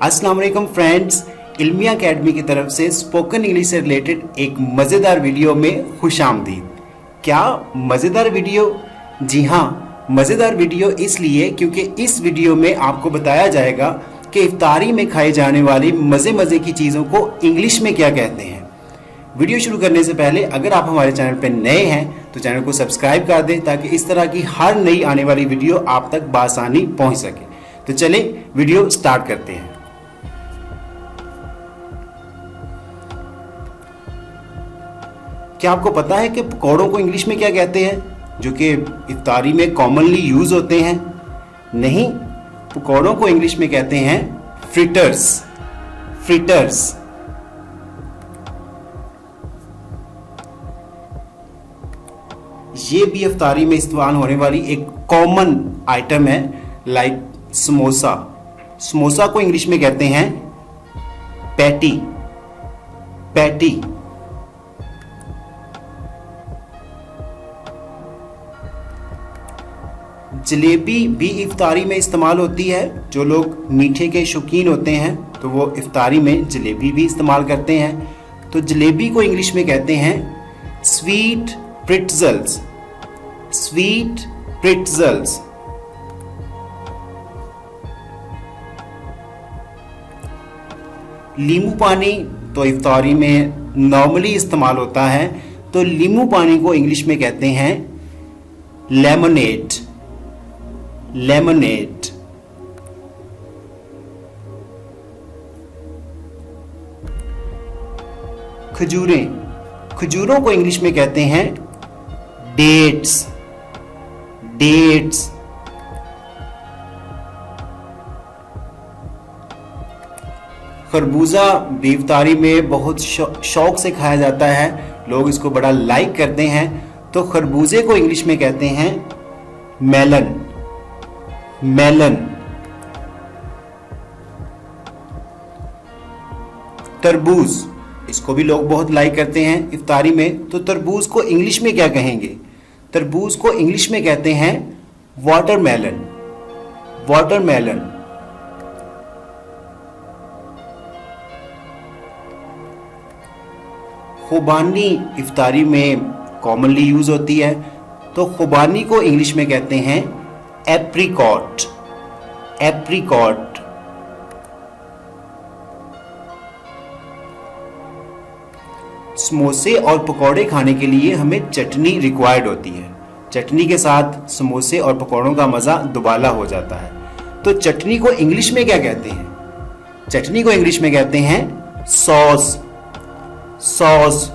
अस्सलाम वालेकुम friends, इल्मिया academy की तरफ से स्पोकन इंग्लिश से रिलेटेड एक मज़ेदार वीडियो में खुशामदीद। क्या मज़ेदार वीडियो? जी हाँ, मज़ेदार वीडियो इसलिए क्योंकि इस वीडियो में आपको बताया जाएगा कि इफ्तारी में खाई जाने वाली मज़े की चीज़ों को इंग्लिश में क्या कहते हैं। वीडियो शुरू करने से पहले अगर आप हमारे चैनल पर नए हैं तो चैनल को सब्सक्राइब कर दें ताकि इस तरह की हर नई आने वाली वीडियो आप तक बासानी पहुंच सके। तो चलें वीडियो स्टार्ट करते हैं। क्या आपको पता है कि पकौड़ों को इंग्लिश में क्या कहते हैं, जो कि इफ्तारी में कॉमनली यूज होते हैं? नहीं, पकौड़ों को इंग्लिश में कहते हैं फ्रिटर्स। फ्रिटर्स। ये भी इफ्तारी में इस्तेमाल होने वाली एक कॉमन आइटम है, लाइक समोसा। समोसा को इंग्लिश में कहते हैं पैटी। पैटी। जलेबी भी इफ्तारी में इस्तेमाल होती है। जो लोग मीठे के शौकीन होते हैं तो वो इफ्तारी में जलेबी भी इस्तेमाल करते हैं। तो जलेबी को इंग्लिश में कहते हैं स्वीट प्रिट्जल्स। स्वीट प्रिट्जल्स। नींबू पानी तो इफ्तारी में नॉर्मली इस्तेमाल होता है, तो नींबू पानी को इंग्लिश में कहते हैं लेमनेड। लेमनेड। खजूरें। खजूरों को इंग्लिश में कहते हैं डेट्स। डेट्स। खरबूजा भी इफ्तारी में बहुत शौक से खाया जाता है, लोग इसको बड़ा लाइक करते हैं। तो खरबूजे को इंग्लिश में कहते हैं मेलन। मेलन। तरबूज, इसको भी लोग बहुत लाइक करते हैं इफ्तारी में। तो तरबूज को इंग्लिश में क्या कहेंगे? तरबूज को इंग्लिश में कहते हैं वाटरमेलन। वाटरमेलन। खुबानी इफ्तारी में कॉमनली यूज होती है, तो खुबानी को इंग्लिश में कहते हैं एप्रिकॉट। एप्रिकॉट। समोसे और पकौड़े खाने के लिए हमें चटनी रिक्वायर्ड होती है। चटनी के साथ समोसे और पकौड़ों का मज़ा दुबाला हो जाता है। तो चटनी को इंग्लिश में क्या कहते हैं? चटनी को इंग्लिश में कहते हैं सॉस। सॉस।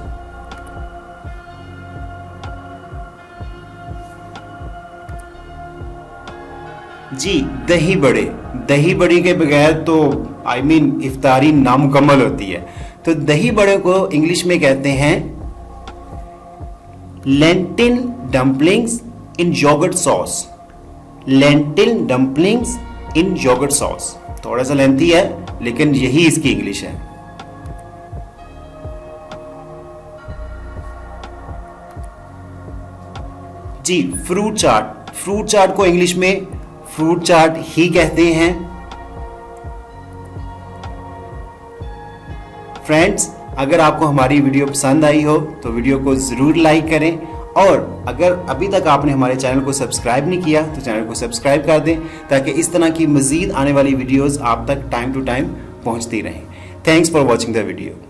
जी, दही बड़े। दही बड़े के बगैर तो इफ्तारी नामुकम्मल होती है। तो दही बड़े को इंग्लिश में कहते हैं लेंटिल डम्पलिंग्स इन योगर्ट सॉस। लेंटिल डम्पलिंग्स इन योगर्ट सॉस। थोड़ा सा लेंथी है लेकिन यही इसकी इंग्लिश है। जी, फ्रूट चाट। फ्रूट चाट को इंग्लिश में फ्रूट चाट ही कहते हैं। फ्रेंड्स, अगर आपको हमारी वीडियो पसंद आई हो तो वीडियो को ज़रूर लाइक करें, और अगर अभी तक आपने हमारे चैनल को सब्सक्राइब नहीं किया तो चैनल को सब्सक्राइब कर दें ताकि इस तरह की मज़ीद आने वाली वीडियोस आप तक टाइम टू टाइम पहुंचती रहें। Thanks for watching the video.